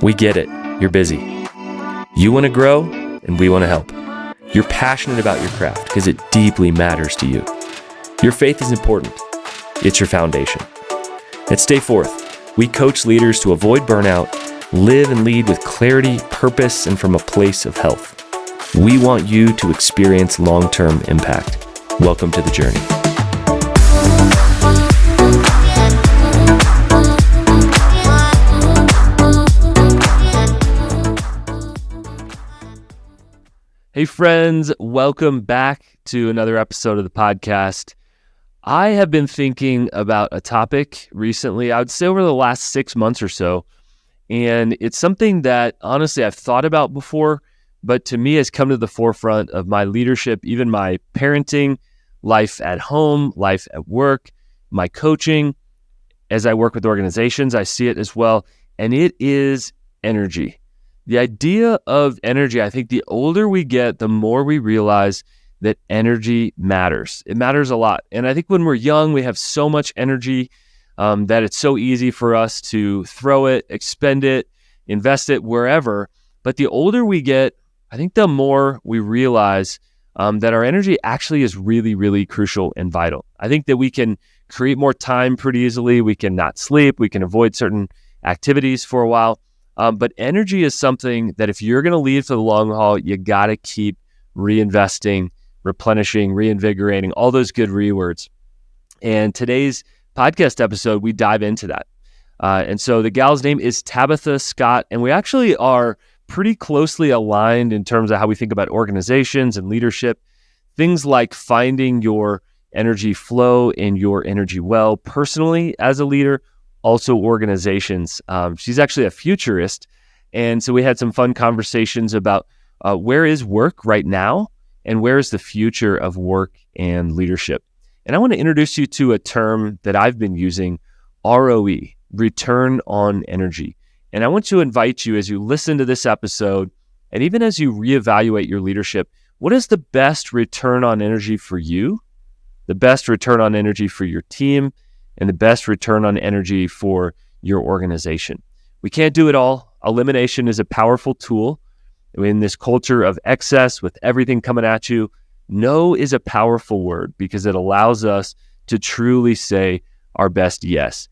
We get it. You're busy. You want to grow, and we want to help. You're passionate about your craft because it deeply matters to you. Your faith is important. It's your foundation. At Stay Forth, we coach leaders to avoid burnout, live and lead with clarity, purpose, and from a place of health. We want you to experience long-term impact. Welcome to the journey. Hey friends, welcome back to another episode of the podcast. I have been thinking about a topic recently, I would say over the last 6 months or so, and it's something that honestly I've thought about before, but to me has come to the forefront of my leadership, even my parenting, life at home, life at work, my coaching. As I work with organizations, I see it as well, and it is energy. The idea of energy, I think the older we get, the more we realize that energy matters. It matters a lot. And I think when we're young, we have so much energy that it's so easy for us to throw it, expend it, invest it wherever. But the older we get, I think the more we realize that our energy actually is really, really crucial and vital. I think that we can create more time pretty easily. We can not sleep. We can avoid certain activities for a while. But energy is something that if you're going to lead for the long haul, you got to keep reinvesting, replenishing, reinvigorating, all those good words. And today's podcast episode, we dive into that. And so the gal's name is Tabitha Scott, and we actually are pretty closely aligned in terms of how we think about organizations and leadership. Things like finding your energy flow and your energy well personally as a leader, also organizations. She's actually a futurist. And so we had some fun conversations about where is work right now and where is the future of work and leadership. And I want to introduce you to a term that I've been using, ROE, return on energy. And I want to invite you as you listen to this episode, and even as you reevaluate your leadership, what is the best return on energy for you, the best return on energy for your team, and the best return on energy for your organization? We can't do it all. Elimination is a powerful tool. In this culture of excess with everything coming at you, no is a powerful word because it allows us to truly say our best yes.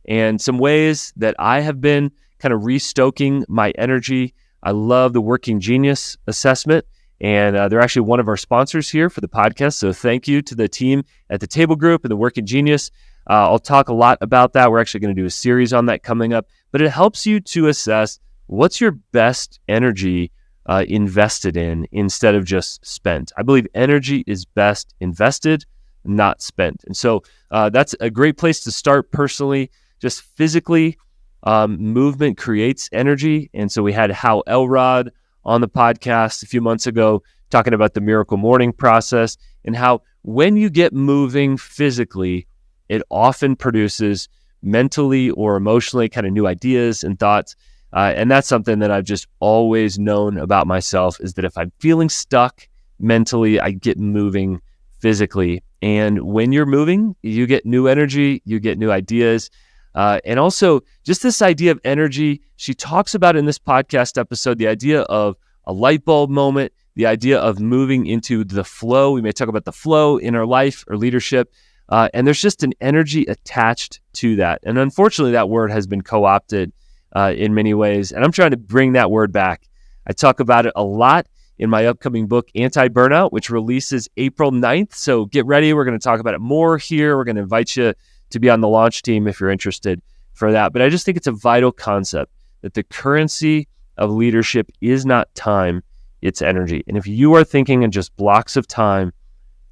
And some ways that I have been kind of restoking my energy, I love the Working Genius assessment, and they're actually one of our sponsors here for the podcast. So thank you to the team at the Table Group and the Working Genius. I'll talk a lot about that. We're actually going to do a series on that coming up, but it helps you to assess what's your best energy invested in instead of just spent. I believe energy is best invested, not spent. And so that's a great place to start personally. Just physically, movement creates energy. And so we had Hal Elrod on the podcast a few months ago talking about the miracle morning process and how when you get moving physically, it often produces mentally or emotionally kind of new ideas and thoughts. And that's something that I've just always known about myself is that if I'm feeling stuck mentally, I get moving physically. And when you're moving, you get new energy, you get new ideas. And also just this idea of energy, she talks about in this podcast episode, the idea of a light bulb moment, the idea of moving into the flow. We may talk about the flow in our life or leadership. And there's just an energy attached to that. And unfortunately, that word has been co-opted in many ways. And I'm trying to bring that word back. I talk about it a lot in my upcoming book, Anti-Burnout, which releases April 9th. So get ready. We're going to talk about it more here. We're going to invite you to be on the launch team if you're interested for that. But I just think it's a vital concept that the currency of leadership is not time, it's energy. And if you are thinking in just blocks of time,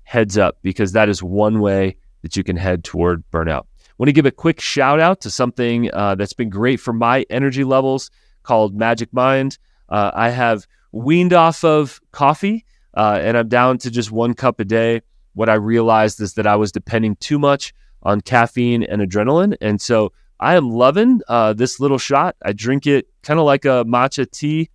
heads up, because that is one way that you can head toward burnout. I want to give a quick shout out to something that's been great for my energy levels called Magic Mind. I have weaned off of coffee and I'm down to just 1 cup a day. What I realized is that I was depending too much on caffeine and adrenaline. And so I am loving this little shot. I drink it kind of like a matcha tea.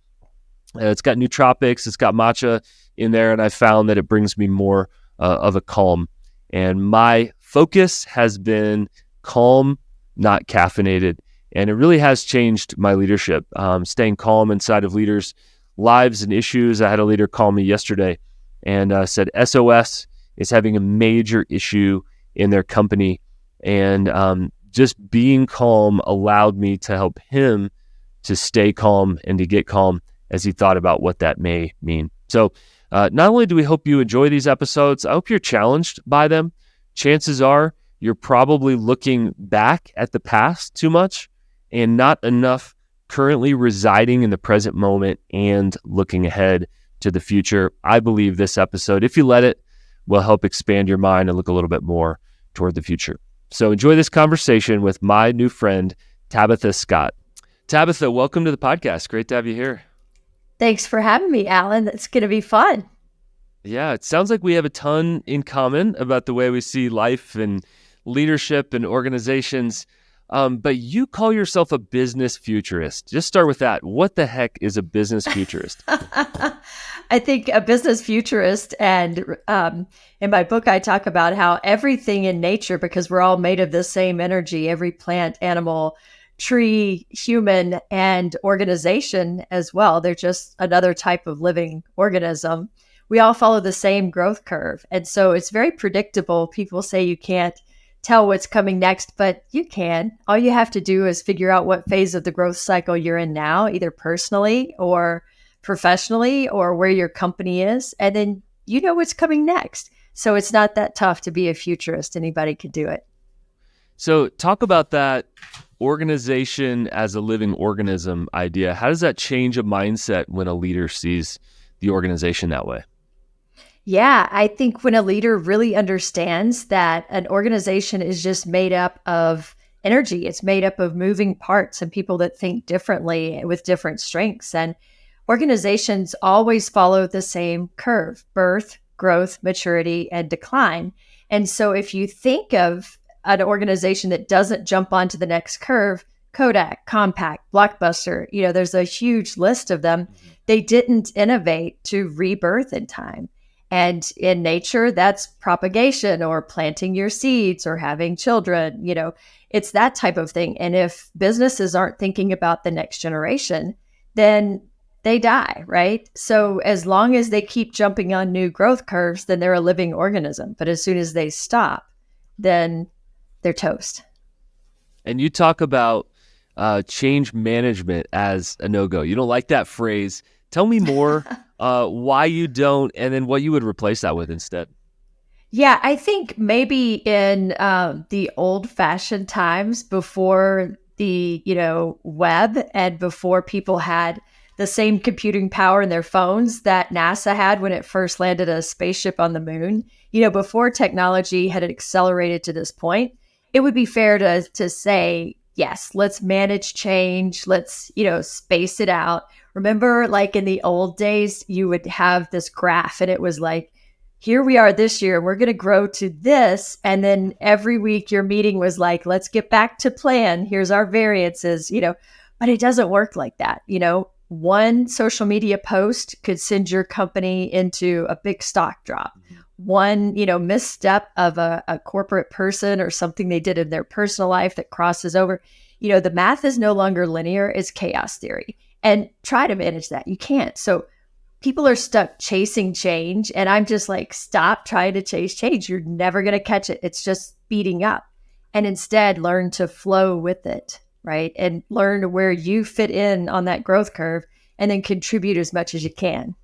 It's got nootropics, it's got matcha in there, and I found that it brings me more of a calm. And my focus has been calm, not caffeinated. And it really has changed my leadership, staying calm inside of leaders' lives and issues. I had a leader call me yesterday and said SOS is having a major issue in their company. And just being calm allowed me to help him to stay calm and to get calm as he thought about what that may mean. So not only do we hope you enjoy these episodes, I hope you're challenged by them. Chances are you're probably looking back at the past too much and not enough currently residing in the present moment and looking ahead to the future. I believe this episode, if you let it, will help expand your mind and look a little bit more toward the future. So enjoy this conversation with my new friend, Tabitha Scott. Tabitha, welcome to the podcast. Great to have you here. Thanks for having me, Alan. It's going to be fun. Yeah, it sounds like we have a ton in common about the way we see life and leadership and organizations. But you call yourself a business futurist. Just start with that. What the heck is a business futurist? I think a business futurist, and in my book, I talk about how everything in nature, because we're all made of the same energy, every plant, animal, tree, human, and organization as well. They're just another type of living organism. We all follow the same growth curve. And so it's very predictable. People say you can't tell what's coming next, but you can. All you have to do is figure out what phase of the growth cycle you're in now, either personally or professionally, or where your company is. And then you know what's coming next. So it's not that tough to be a futurist. Anybody could do it. So talk about that organization as a living organism idea. How does that change a mindset when a leader sees the organization that way? Yeah, I think when a leader really understands that an organization is just made up of energy, it's made up of moving parts and people that think differently with different strengths. And organizations always follow the same curve: birth, growth, maturity, and decline. And so if you think of an organization that doesn't jump onto the next curve, Kodak, Compaq, Blockbuster, there's a huge list of them. They didn't innovate to rebirth in time. And in nature, that's propagation or planting your seeds or having children. It's that type of thing. And if businesses aren't thinking about the next generation, then they die, right? So as long as they keep jumping on new growth curves, then they're a living organism. But as soon as they stop, then they're toast. And you talk about change management as a no-go. You don't like that phrase. Tell me more why you don't, and then what you would replace that with instead. Yeah, I think maybe in the old-fashioned times before the web and before people had the same computing power in their phones that NASA had when it first landed a spaceship on the moon, before technology had accelerated to this point, it would be fair to say, yes, let's manage change. Let's, space it out. Remember, like in the old days, you would have this graph and it was like, here we are this year, we're going to grow to this. And then every week your meeting was like, let's get back to plan. Here's our variances, but it doesn't work like that. One social media post could send your company into a big stock drop. One, misstep of a corporate person or something they did in their personal life that crosses over, the math is no longer linear, it's chaos theory. And try to manage that. You can't. So people are stuck chasing change. And I'm just like, stop trying to chase change. You're never going to catch it. It's just speeding up. And instead learn to flow with it, right? And learn where you fit in on that growth curve and then contribute as much as you can.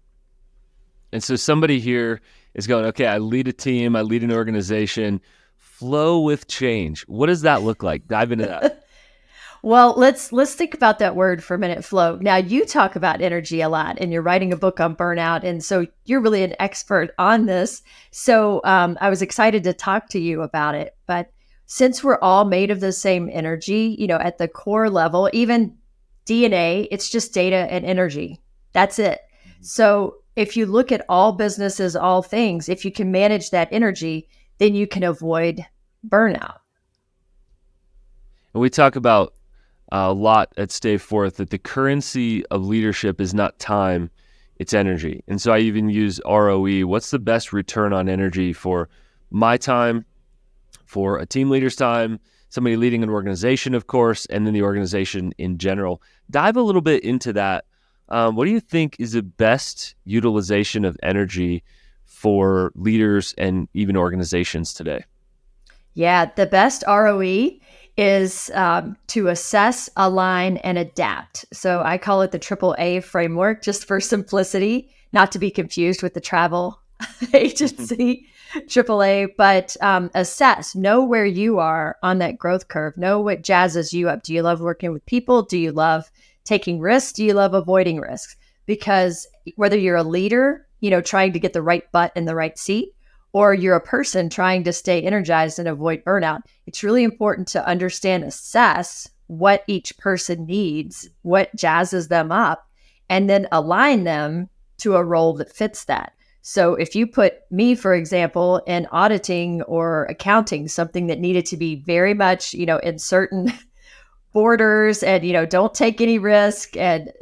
And so somebody here is going, okay, I lead a team, I lead an organization, flow with change. What does that look like? Dive into that. Well, let's think about that word for a minute, flow. Now, you talk about energy a lot, and you're writing a book on burnout, and so you're really an expert on this. So I was excited to talk to you about it. But since we're all made of the same energy, at the core level, even DNA, it's just data and energy. That's it. So if you look at all businesses, all things, if you can manage that energy, then you can avoid burnout. And we talk about a lot at Stay Forth that the currency of leadership is not time, it's energy. And so I even use ROE. What's the best return on energy for my time, for a team leader's time, somebody leading an organization, of course, and then the organization in general. Dive a little bit into that. What do you think is the best utilization of energy for leaders and even organizations today? Yeah, the best ROE is to assess, align, and adapt. So I call it the AAA framework, just for simplicity, not to be confused with the travel agency AAA, but assess, know where you are on that growth curve, know what jazzes you up. Do you love working with people? Do you love taking risks? Do you love avoiding risks? Because whether you're a leader, trying to get the right butt in the right seat, or you're a person trying to stay energized and avoid burnout, it's really important to understand, assess what each person needs, what jazzes them up, and then align them to a role that fits that. So if you put me, for example, in auditing or accounting, something that needed to be very much, in certain borders and, don't take any risk and,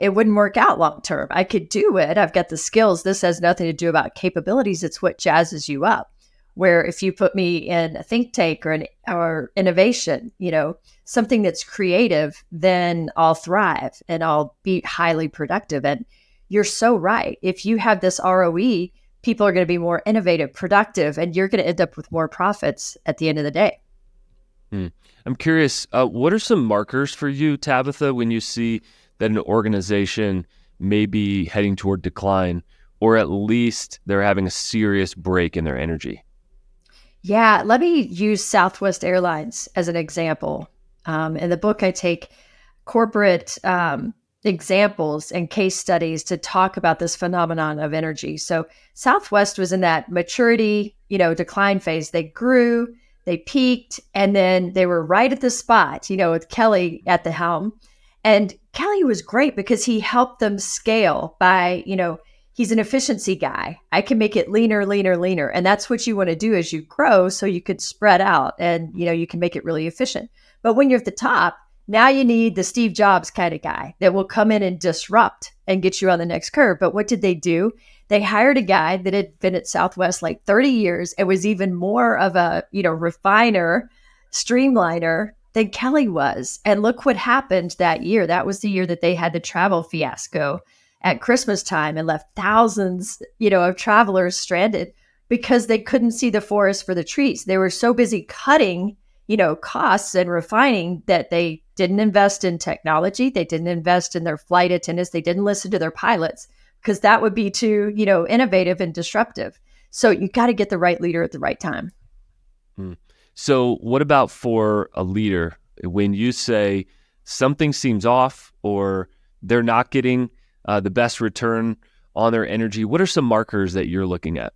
it wouldn't work out long term. I could do it. I've got the skills. This has nothing to do about capabilities. It's what jazzes you up. Where if you put me in a think tank or innovation, something that's creative, then I'll thrive and I'll be highly productive. And you're so right. If you have this ROE, people are going to be more innovative, productive, and you're going to end up with more profits at the end of the day. I'm curious, what are some markers for you, Tabitha, when you see that an organization may be heading toward decline, or at least they're having a serious break in their energy? Yeah, let me use Southwest Airlines as an example. In the book, I take corporate examples and case studies to talk about this phenomenon of energy. So Southwest was in that maturity, decline phase. They grew, they peaked, and then they were right at the spot, with Kelly at the helm. And Kelly was great because he helped them scale by, he's an efficiency guy. I can make it leaner, leaner, leaner. And that's what you want to do as you grow, so you could spread out and, you can make it really efficient. But when you're at the top, now you need the Steve Jobs kind of guy that will come in and disrupt and get you on the next curve. But what did they do? They hired a guy that had been at Southwest like 30 years and was even more of a, refiner, streamliner than Kelly was. And look what happened that year. That was the year that they had the travel fiasco at Christmas time and left thousands, of travelers stranded because they couldn't see the forest for the trees. They were so busy cutting, costs and refining that they didn't invest in technology. They didn't invest in their flight attendants. They didn't listen to their pilots because that would be too, innovative and disruptive. So you got to get the right leader at the right time. So what about for a leader? When you say something seems off or they're not getting the best return on their energy, what are some markers that you're looking at?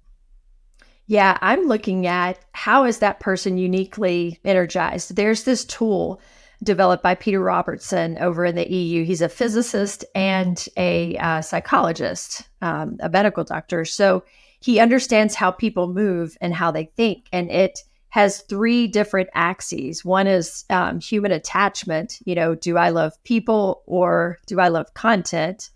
Yeah, I'm looking at how is that person uniquely energized. There's this tool developed by Peter Robertson over in the EU. He's a physicist and a psychologist, a medical doctor. So he understands how people move and how they think. And it has 3 different axes. One is human attachment. Do I love people or do I love content?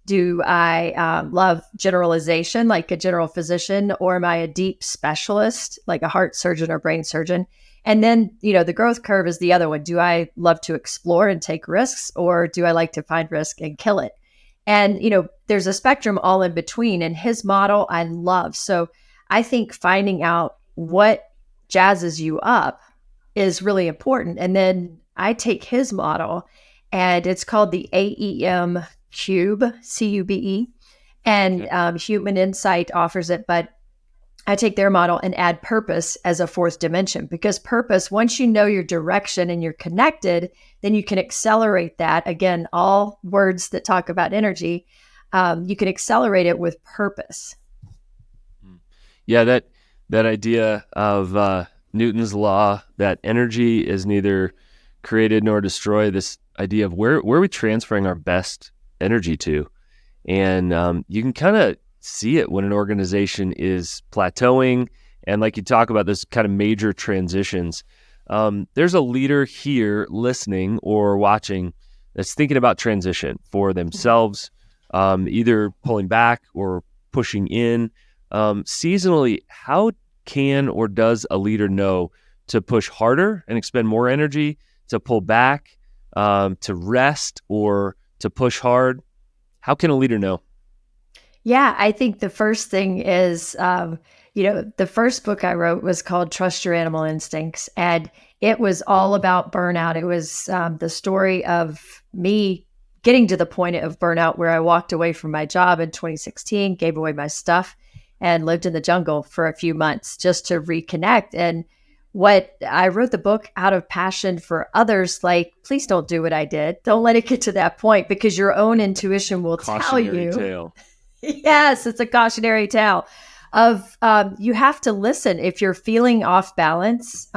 Do I love generalization, like a general physician, or am I a deep specialist, like a heart surgeon or brain surgeon? And then, the growth curve is the other one. Do I love to explore and take risks, or do I like to find risk and kill it? And, there's a spectrum all in between. And his model I love. So I think finding out what jazzes you up is really important. And then I take his model, and it's called the AEM Cube, CUBE, and Human Insight offers it, but I take their model and add purpose as a 4th dimension, because purpose, once you know your direction and you're connected, then you can accelerate that. Again, all words that talk about energy, you can accelerate it with purpose. Yeah, that idea of Newton's law that energy is neither created nor destroyed, this idea of where are we transferring our best energy to? And you can kind of see it when an organization is plateauing. And like you talk about this kind of major transitions, there's a leader here listening or watching that's thinking about transition for themselves, either pulling back or pushing in. Seasonally, how can or does a leader know to push harder and expend more energy, to pull back, to rest, or to push hard? How can a leader know? Yeah, I think the first thing is, the first book I wrote was called Trust Your Animal Instincts. And it was all about burnout. It was the story of me getting to the point of burnout where I walked away from my job in 2016, gave away my stuff, and lived in the jungle for a few months just to reconnect. And what I wrote the book out of passion for others, like, please don't do what I did. Don't let it get to that point, because your own intuition will tell Cautionary you. tale. Yes, it's a cautionary tale of you have to listen if you're feeling off balance.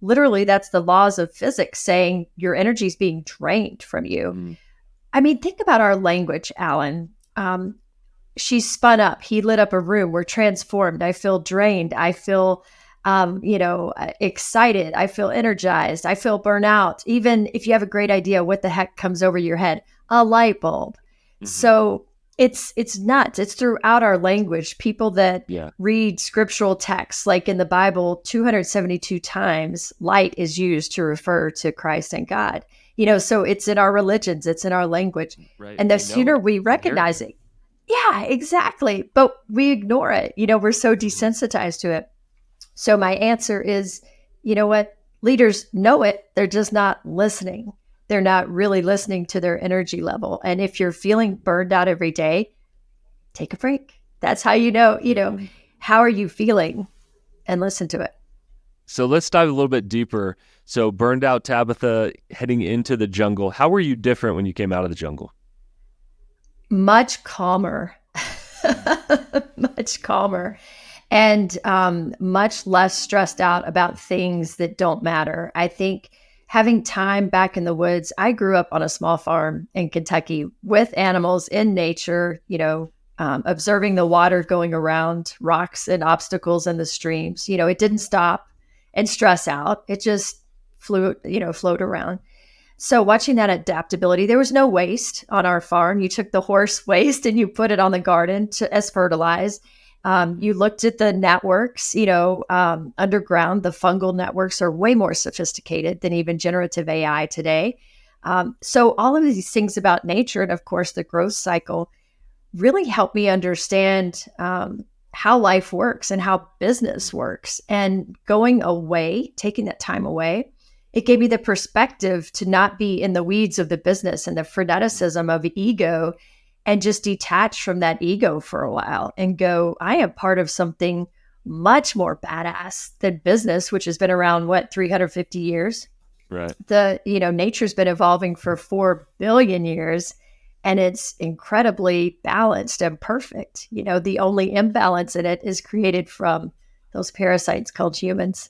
Literally, that's the laws of physics saying your energy is being drained from you. Mm. I mean, think about our language, Alan. She spun up. He lit up a room. We're transformed. I feel drained. I feel, excited. I feel energized. I feel burnout. Even if you have a great idea, what the heck comes over your head? A light bulb. Mm-hmm. So it's nuts. It's throughout our language. People that read scriptural texts, like in the Bible, 272 times light is used to refer to Christ and God. So it's in our religions, it's in our language. Right. And the sooner we recognize it. Yeah, exactly. But we ignore it. We're so desensitized to it. So my answer is, you know what? Leaders know it. They're just not listening. They're not really listening to their energy level. And if you're feeling burned out every day, take a break. That's how how are you feeling? And listen to it. So let's dive a little bit deeper. So burned out Tabitha heading into the jungle. How were you different when you came out of the jungle? Much calmer, much calmer, and much less stressed out about things that don't matter. I think having time back in the woods, I grew up on a small farm in Kentucky with animals in nature, observing the water going around rocks and obstacles in the streams. It didn't stop and stress out. It just float around. So watching that adaptability, there was no waste on our farm. You took the horse waste and you put it on the garden as fertilize. You looked at the networks, underground. The fungal networks are way more sophisticated than even generative AI today. So all of these things about nature and, of course, the growth cycle really helped me understand how life works and how business works. And going away, taking that time away, it gave me the perspective to not be in the weeds of the business and the freneticism of ego, and just detach from that ego for a while and go, I am part of something much more badass than business, which has been around, 350 years? Right. Nature's been evolving for 4 billion years, and it's incredibly balanced and perfect. The only imbalance in it is created from those parasites called humans.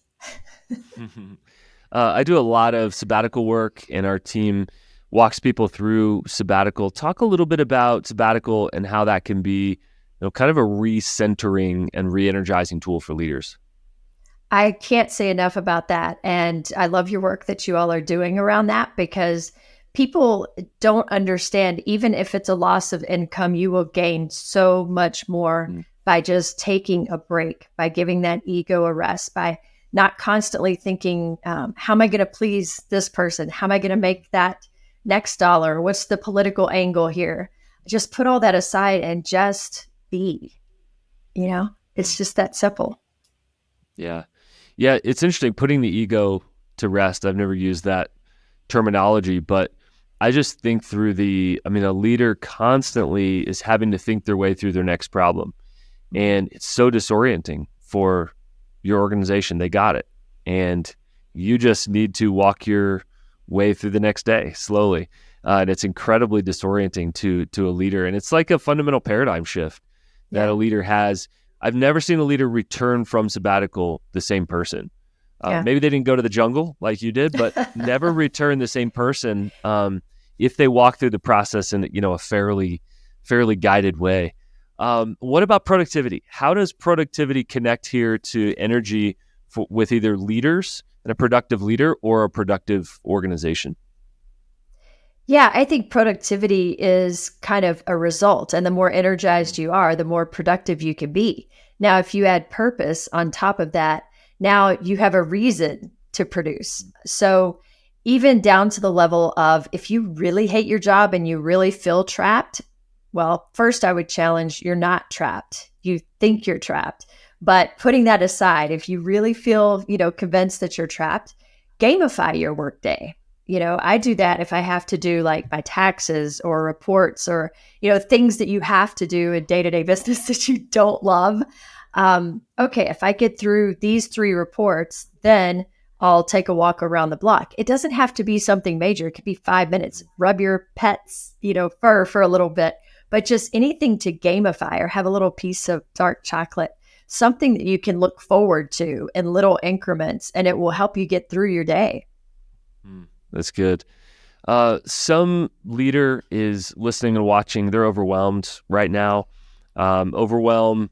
I do a lot of sabbatical work, and our team walks people through sabbatical. Talk a little bit about sabbatical and how that can be, kind of a recentering and re-energizing tool for leaders. I can't say enough about that. And I love your work that you all are doing around that, because people don't understand, even if it's a loss of income, you will gain so much more by just taking a break, by giving that ego a rest, by not constantly thinking, how am I going to please this person? How am I going to make that next dollar? What's the political angle here? Just put all that aside and just be. It's just that simple. Yeah. Yeah, it's interesting putting the ego to rest. I've never used that terminology, but I just think through a leader constantly is having to think their way through their next problem. And it's so disorienting for your organization. They got it. And you just need to walk your way through the next day slowly. And it's incredibly disorienting to a leader. And it's like a fundamental paradigm shift that a leader has. I've never seen a leader return from sabbatical the same person. Maybe they didn't go to the jungle like you did, but never return the same person if they walk through the process in a fairly guided way. What about productivity? How does productivity connect here to energy with either leaders and a productive leader or a productive organization? Yeah, I think productivity is kind of a result. And the more energized you are, the more productive you can be. Now, if you add purpose on top of that, Now you have a reason to produce. So even down to the level of if you really hate your job and you really feel trapped, well, first I would challenge you're not trapped. You think you're trapped. But putting that aside, if you really feel, convinced that you're trapped, gamify your workday. I do that if I have to do like my taxes or reports or, things that you have to do in day-to-day business that you don't love. Okay, if I get through these 3 reports, then I'll take a walk around the block. It doesn't have to be something major. It could be 5 minutes. Rub your pet's, fur for a little bit, but just anything to gamify or have a little piece of dark chocolate, something that you can look forward to in little increments, and it will help you get through your day. That's good. Some leader is listening and watching. They're overwhelmed right now. Overwhelmed.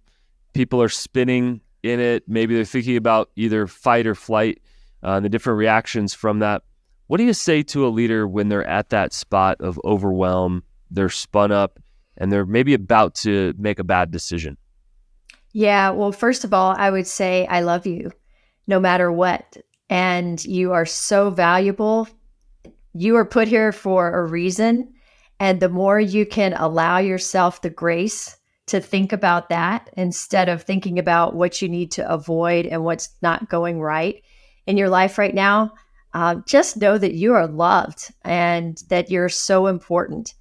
People are spinning in it. Maybe they're thinking about either fight or flight, the different reactions from that. What do you say to a leader when they're at that spot of overwhelm, they're spun up, and they're maybe about to make a bad decision? Yeah, well, first of all, I would say I love you no matter what. And you are so valuable. You are put here for a reason. And the more you can allow yourself the grace to think about that instead of thinking about what you need to avoid and what's not going right in your life right now, just know that you are loved and that you're so important.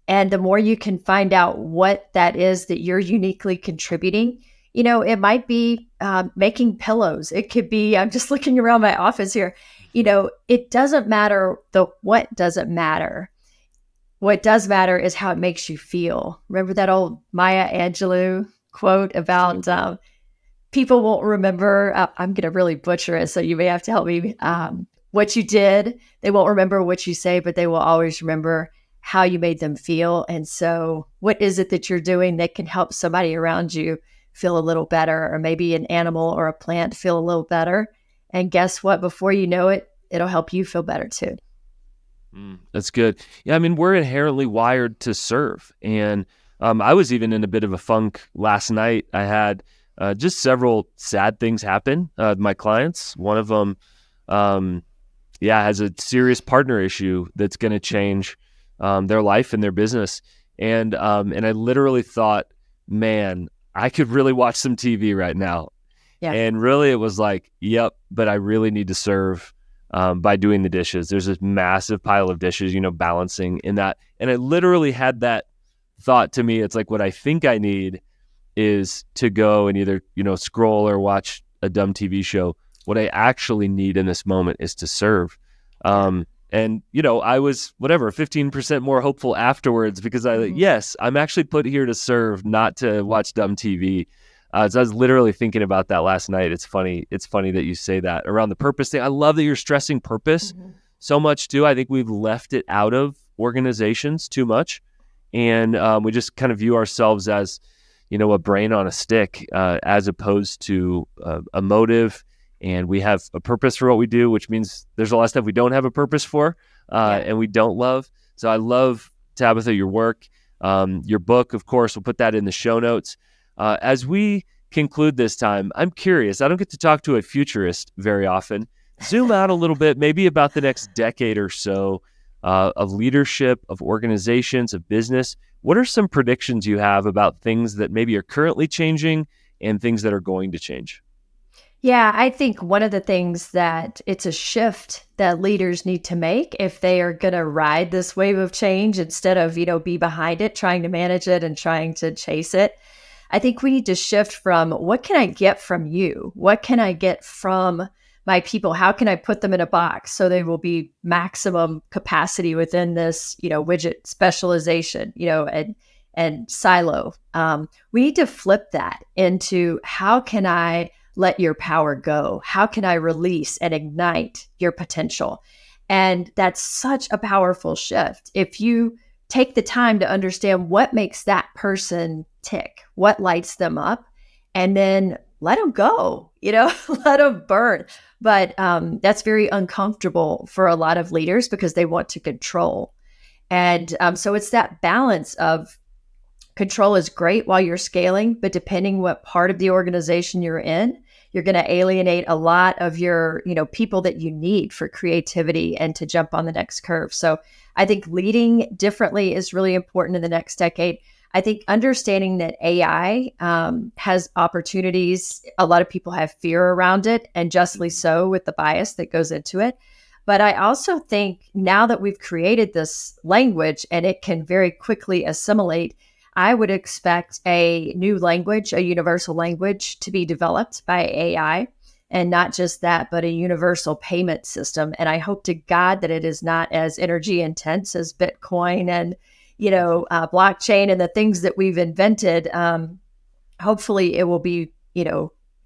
And the more you can find out what that is that you're uniquely contributing, it might be making pillows. It could be, I'm just looking around my office here. It doesn't matter what doesn't matter. What does matter is how it makes you feel. Remember that old Maya Angelou quote about people won't remember, I'm going to really butcher it, so you may have to help me, what you did. They won't remember what you say, but they will always remember how you made them feel. And so what is it that you're doing that can help somebody around you feel a little better, or maybe an animal or a plant feel a little better? And guess what? Before you know it, it'll help you feel better too. That's good. Yeah, I mean, we're inherently wired to serve. And I was even in a bit of a funk last night. I had just several sad things happen with my clients. One of them, has a serious partner issue that's going to change their life and their business. And I literally thought, man, I could really watch some TV right now. Yeah. And really it was like, yep, but I really need to serve by doing the dishes. There's this massive pile of dishes, balancing in that. And I literally had that thought to me. It's like, what I think I need is to go and either, scroll or watch a dumb TV show. What I actually need in this moment is to serve. And, I was 15% more hopeful afterwards because yes, I'm actually put here to serve, not to watch dumb TV. So I was literally thinking about that last night. It's funny that you say that around the purpose thing. I love that you're stressing purpose so much too. I think we've left it out of organizations too much. And we just kind of view ourselves as, a brain on a stick, as opposed to a motive. And we have a purpose for what we do, which means there's a lot of stuff we don't have a purpose for and we don't love. So I love, Tabitha, your work, your book, of course. We'll put that in the show notes. As we conclude this time, I'm curious. I don't get to talk to a futurist very often. Zoom out a little bit, maybe about the next decade or so of leadership, of organizations, of business. What are some predictions you have about things that maybe are currently changing and things that are going to change? Yeah, I think one of the things that it's a shift that leaders need to make if they are going to ride this wave of change instead of, be behind it, trying to manage it and trying to chase it. I think we need to shift from what can I get from you? What can I get from my people? How can I put them in a box so they will be maximum capacity within this, widget specialization, and silo? We need to flip that into how can I let your power go? How can I release and ignite your potential? And that's such a powerful shift. If you take the time to understand what makes that person tick, what lights them up, and then let them go, let them burn. But that's very uncomfortable for a lot of leaders because they want to control. And so it's that balance of control is great while you're scaling, but depending what part of the organization you're in, You're going to alienate a lot of your, people that you need for creativity and to jump on the next curve. So I think leading differently is really important in the next decade. I think understanding that AI has opportunities. A lot of people have fear around it, and justly so with the bias that goes into it. But I also think now that we've created this language and it can very quickly assimilate, I would expect a new language, a universal language, to be developed by AI. And not just that, but a universal payment system. And I hope to God that it is not as energy intense as Bitcoin and blockchain and the things that we've invented. Hopefully it will be,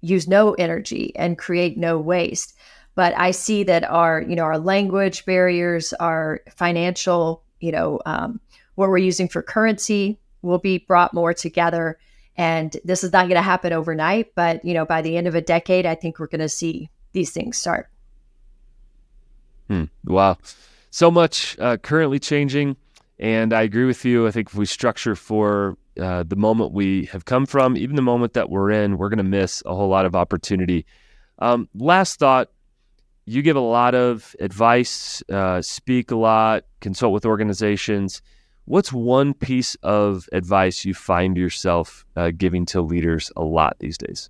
use no energy and create no waste. But I see that our language barriers, our financial, what we're using for currency will be brought more together. And this is not going to happen overnight, but, by the end of a decade, I think we're going to see these things start. Wow. So much currently changing. And I agree with you. I think if we structure for the moment we have come from, even the moment that we're in, we're going to miss a whole lot of opportunity. Last thought, you give a lot of advice, speak a lot, consult with organizations. What's one piece of advice you find yourself giving to leaders a lot these days?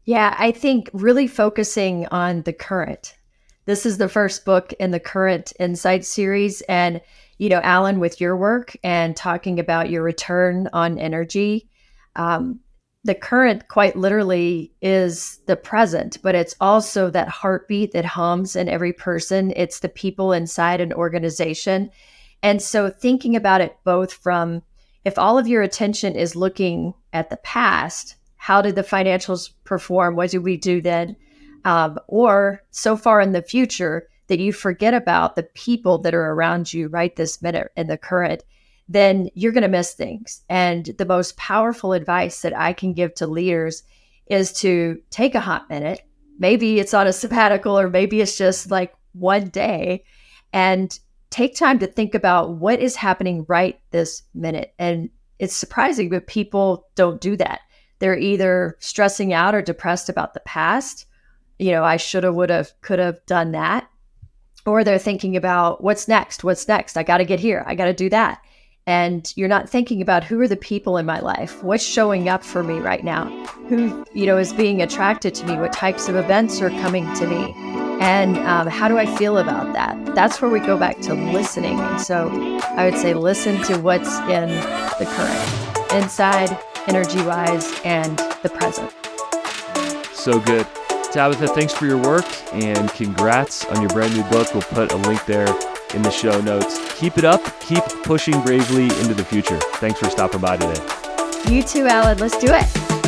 Yeah, I think really focusing on the current. This is the first book in the Current Insight series. And, Alan, with your work and talking about your return on energy, the current quite literally is the present, but it's also that heartbeat that hums in every person. It's the people inside an organization. And so thinking about it both from, if all of your attention is looking at the past, how did the financials perform? What did we do then? Or so far in the future that you forget about the people that are around you right this minute in the current, then you're going to miss things. And the most powerful advice that I can give to leaders is to take a hot minute. Maybe it's on a sabbatical, or maybe it's just like one day, and take time to think about what is happening right this minute. And it's surprising, but people don't do that. They're either stressing out or depressed about the past. I should have, would have, could have done that. Or they're thinking about what's next? What's next? I got to get here. I got to do that. And you're not thinking about who are the people in my life? What's showing up for me right now? Who, is being attracted to me? What types of events are coming to me? And how do I feel about that? That's where we go back to listening. And so I would say listen to what's in the current, inside, energy-wise, and the present. So good. Tabitha, thanks for your work and congrats on your brand new book. We'll put a link there in the show notes. Keep it up. Keep pushing bravely into the future. Thanks for stopping by today. You too, Alan. Let's do it.